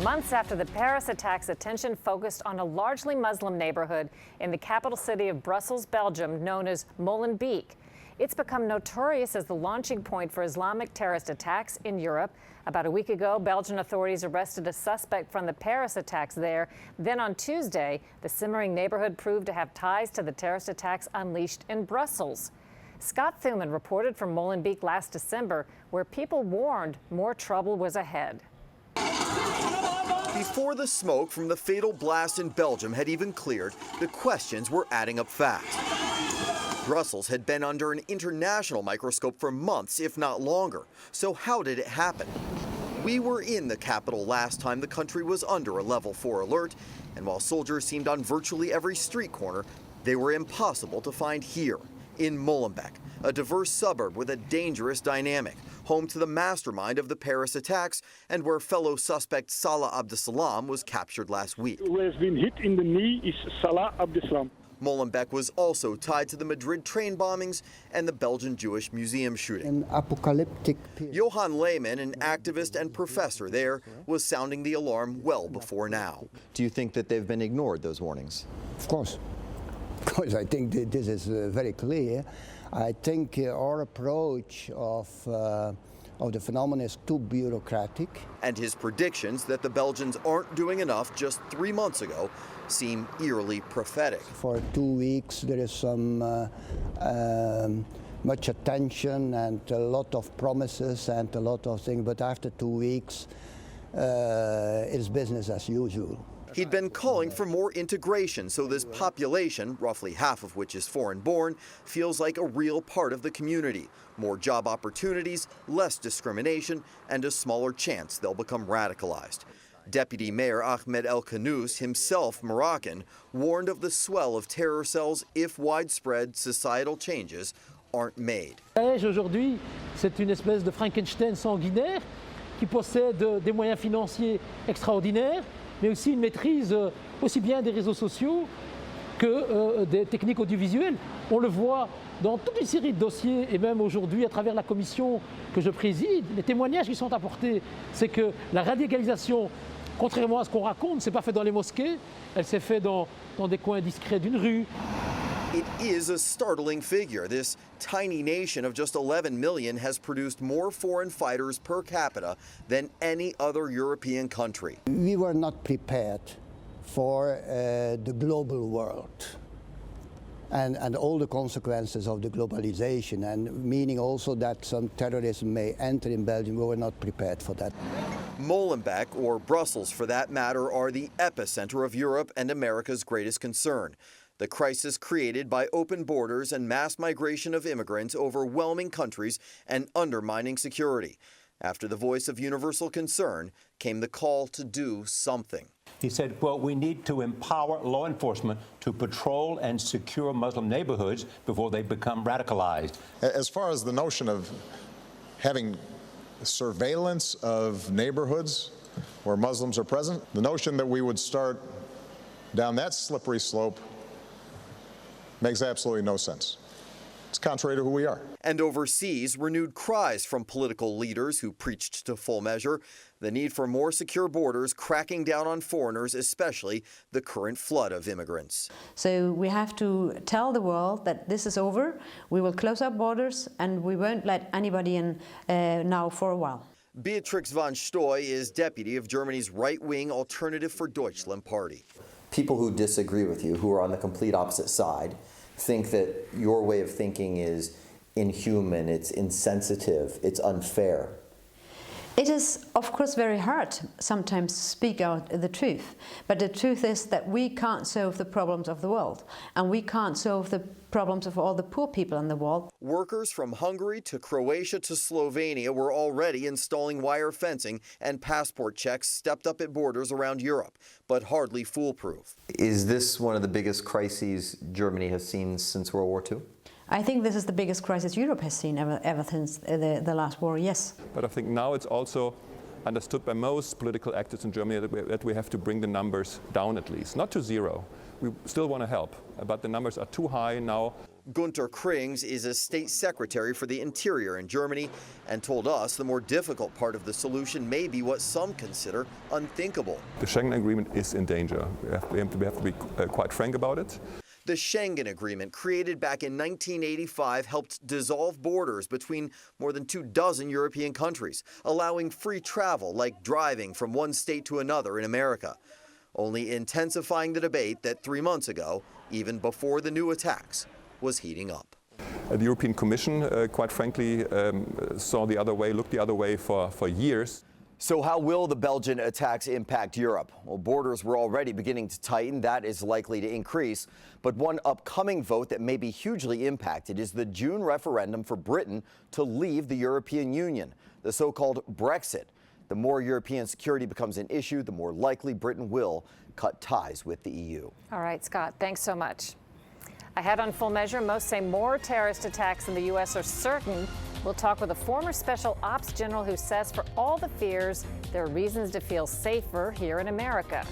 Months after the Paris attacks, attention focused on a largely Muslim neighborhood in the capital city of Brussels, Belgium, known as Molenbeek. It's become notorious as the launching point for Islamic terrorist attacks in Europe. About a week ago, Belgian authorities arrested a suspect from the Paris attacks there. Then on Tuesday, the simmering neighborhood proved to have ties to the terrorist attacks unleashed in Brussels. Scott Thuman reported from Molenbeek last December, where people warned more trouble was ahead. Before the smoke from the fatal blast in Belgium had even cleared, the questions were adding up fast. Brussels had been under an international microscope for months, if not longer. So how did it happen? We were in the capital last time the country was under a level 4 alert, and while soldiers seemed on virtually every street corner, they were impossible to find here, in Molenbeek, a diverse suburb with a dangerous dynamic, home to the mastermind of the Paris attacks and where fellow suspect Salah Abdeslam was captured last week. Who has been hit in the knee is Salah Abdeslam. Molenbeek was also tied to the Madrid train bombings and the Belgian Jewish museum shooting. An apocalyptic period. Johan Lehmann, an activist and professor there, was sounding the alarm well before now. Do you think that they've been ignored, those warnings? Of course. Because I think that this is very clear. I think our approach of the phenomenon is too bureaucratic. And his predictions that the Belgians aren't doing enough just 3 months ago seem eerily prophetic. For 2 weeks there is some much attention and a lot of promises and a lot of things, but after 2 weeks it's business as usual. He'd been calling for more integration so this population, roughly half of which is foreign-born, feels like a real part of the community. More job opportunities, less discrimination, and a smaller chance they'll become radicalized. Deputy Mayor Ahmed El Khanous, himself Moroccan, warned of the swell of terror cells if widespread societal changes aren't made. Aujourd'hui, c'est une espèce de Frankenstein sanguinaire qui possède des moyens financiers extraordinaires, mais aussi une maîtrise aussi bien des réseaux sociaux que des techniques audiovisuelles. On le voit dans toute une série de dossiers et même aujourd'hui à travers la commission que je préside, les témoignages qui sont apportés, c'est que la radicalisation, contrairement à ce qu'on raconte, ne s'est pas fait dans les mosquées, elle s'est faite dans des coins discrets d'une rue. It is a startling figure. This tiny nation of just 11 million has produced more foreign fighters per capita than any other European country. We were not prepared for the global world and all the consequences of the globalization, and meaning also that some terrorism may enter in Belgium. We were not prepared for that. Molenbeek, or Brussels for that matter, are the epicenter of Europe and America's greatest concern. The crisis created by open borders and mass migration of immigrants overwhelming countries and undermining security. After the voice of universal concern came the call to do something. He said, well, we need to empower law enforcement to patrol and secure Muslim neighborhoods before they become radicalized. As far as the notion of having surveillance of neighborhoods where Muslims are present, the notion that we would start down that slippery slope makes absolutely no sense. It's contrary to who we are. And overseas, renewed cries from political leaders who preached to full measure the need for more secure borders, cracking down on foreigners, especially the current flood of immigrants. So we have to tell the world that this is over, we will close our borders, and we won't let anybody in now for a while. Beatrix von Stoy is deputy of Germany's right-wing Alternative for Deutschland party. People who disagree with you, who are on the complete opposite side, think that your way of thinking is inhuman, it's insensitive, it's unfair. It is, of course, very hard sometimes to speak out the truth, but the truth is that we can't solve the problems of the world, and we can't solve the problems of all the poor people in the world. Workers from Hungary to Croatia to Slovenia were already installing wire fencing and passport checks stepped up at borders around Europe, but hardly foolproof. Is this one of the biggest crises Germany has seen since World War II? I think this is the biggest crisis Europe has seen ever since the last war, yes. But I think now it's also understood by most political actors in Germany that we have to bring the numbers down at least, not to zero. We still want to help, but the numbers are too high now. Gunter Krings is a state secretary for the interior in Germany and told us the more difficult part of the solution may be what some consider unthinkable. The Schengen Agreement is in danger. We have to be quite frank about it. The Schengen Agreement, created back in 1985, helped dissolve borders between more than 24 European countries, allowing free travel like driving from one state to another in America, only intensifying the debate that 3 months ago, even before the new attacks, was heating up. The European Commission, quite frankly, saw the other way, looked the other way for years. So how will the Belgian attacks impact Europe? Well, borders were already beginning to tighten. That is likely to increase. But one upcoming vote that may be hugely impacted is the June referendum for Britain to leave the European Union, the so-called Brexit. The more European security becomes an issue, the more likely Britain will cut ties with the EU. All right, Scott, thanks so much. Ahead on Full Measure, most say more terrorist attacks in the U.S. are certain. We'll talk with a former special ops general who says for all the fears, there are reasons to feel safer here in America.